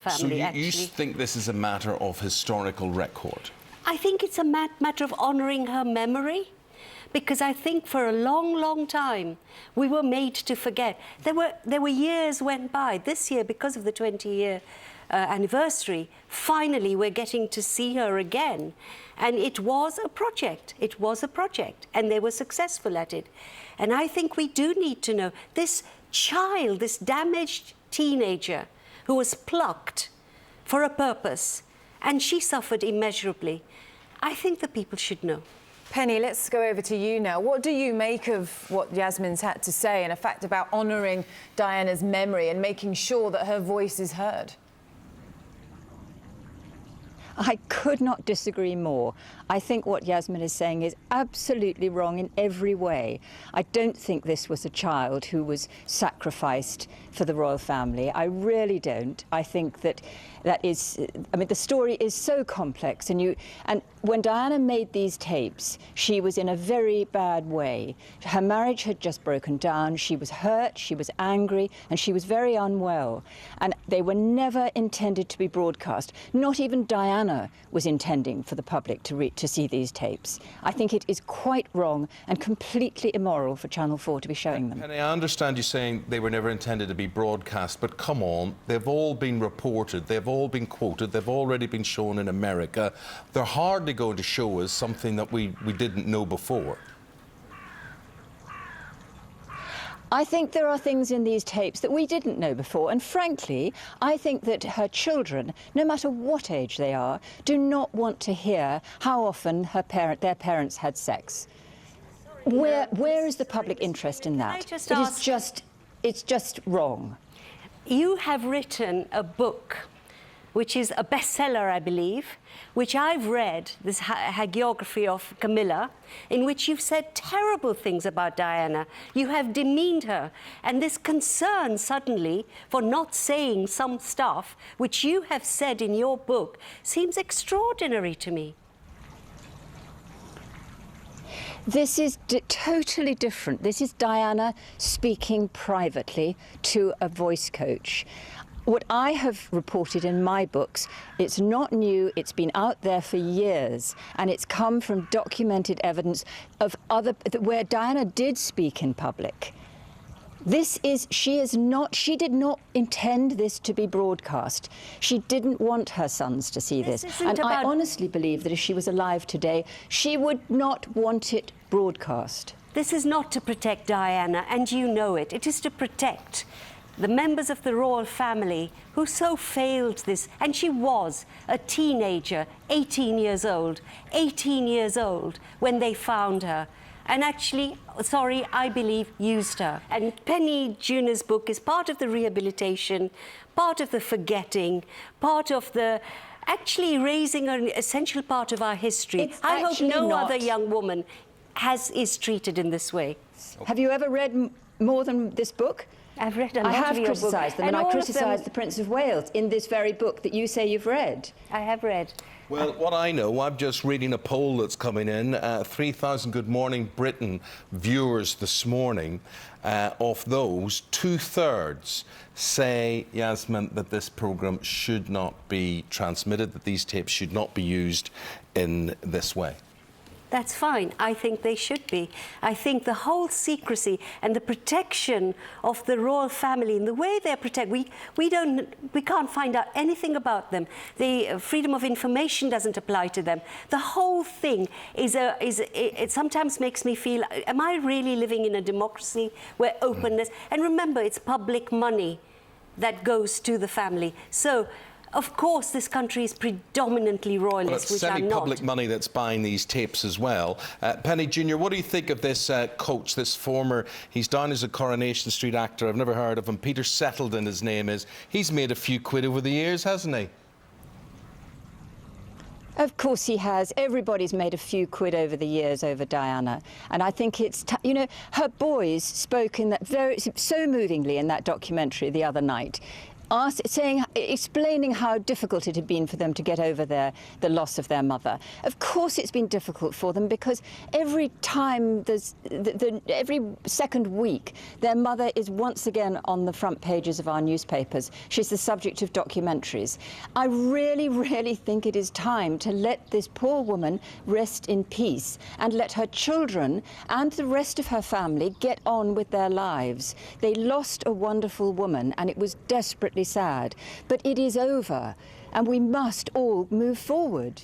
family, So you think this is a matter of historical record? I think it's a matter of honouring her memory, because I think for a long, long time we were made to forget. There were years went by. This year, because of the 20-year anniversary, finally we're getting to see her again. And it was a project. It was a project, and they were successful at it. And I think we do need to know this child, this damaged teenager who was plucked for a purpose, and she suffered immeasurably. I think the people should know. Penny, let's go over to you now. What do you make of what Yasmin's had to say, and a fact about honouring Diana's memory and making sure that her voice is heard? I could not disagree more. I think what Yasmin is saying is absolutely wrong in every way. I don't think this was a child who was sacrificed for the royal family. I really don't. I think that is, I mean, the story is so complex, and when Diana made these tapes, she was in a very bad way. Her marriage had just broken down. She was hurt, she was angry, and she was very unwell. And they were never intended to be broadcast. Not even Diana was intending for the public to see these tapes. I think it is quite wrong and completely immoral for Channel 4 to be showing them. And I understand you saying they were never intended to be broadcast, but come on, they've all been reported, they've all been quoted, they've already been shown in America. They're hardly going to show us something that we didn't know before. I think there are things in these tapes that we didn't know before, and frankly, I think that her children, no matter what age they are, do not want to hear how often their parents had sex. Where is the public interest in that? It's just wrong. You have written a book, which is a bestseller, I believe, which I've read, this hagiography of Camilla, in which you've said terrible things about Diana. You have demeaned her. And this concern suddenly for not saying some stuff, which you have said in your book, seems extraordinary to me. This is totally different. This is Diana speaking privately to a voice coach. What I have reported in my books, it's not new, it's been out there for years, and it's come from documented evidence of where Diana did speak in public. She did not intend this to be broadcast. She didn't want her sons to see this. And I honestly believe that if she was alive today, she would not want it broadcast. This is not to protect Diana, and you know it. It is to protect the members of the royal family who so failed this. And she was a teenager, 18 years old when they found her. And actually, sorry, I believe used her. And Penny Junor's book is part of the rehabilitation, part of the forgetting, part of the actually raising an essential part of our history. I hope no other young woman is treated in this way. Have you ever read more than this book? I've read a lot of your book. I have criticised them, and I criticised the Prince of Wales in this very book that you say you've read. I have read. Well, what I know, I'm just reading a poll that's coming in. 3,000 Good Morning Britain viewers this morning. Of those, 2/3 say, Yasmin, that this programme should not be transmitted, that these tapes should not be used in this way. That's fine. I think they should be. I think the whole secrecy and the protection of the royal family and the way they're protected, we can't find out anything about them. The freedom of information doesn't apply to them. The whole thing it sometimes makes me feel, am I really living in a democracy where openness, and remember, it's public money that goes to the family. So, of course, this country is predominantly royalists, which are not. It's semi-public money that's buying these tapes as well. Penny Junior, what do you think of this coach, this former, he's down as a Coronation Street actor, I've never heard of him, Peter Settleton his name is. He's made a few quid over the years, hasn't he? Of course he has. Everybody's made a few quid over the years over Diana. And I think it's, you know, her boys spoke in that so movingly in that documentary the other night. explaining how difficult it had been for them to get over the loss of their mother. Of course it's been difficult for them, because every time every second week their mother is once again on the front pages of our newspapers. She's the subject of documentaries. I really, really think it is time to let this poor woman rest in peace and let her children and the rest of her family get on with their lives. They lost a wonderful woman, and it was desperately sad, but it is over, and we must all move forward.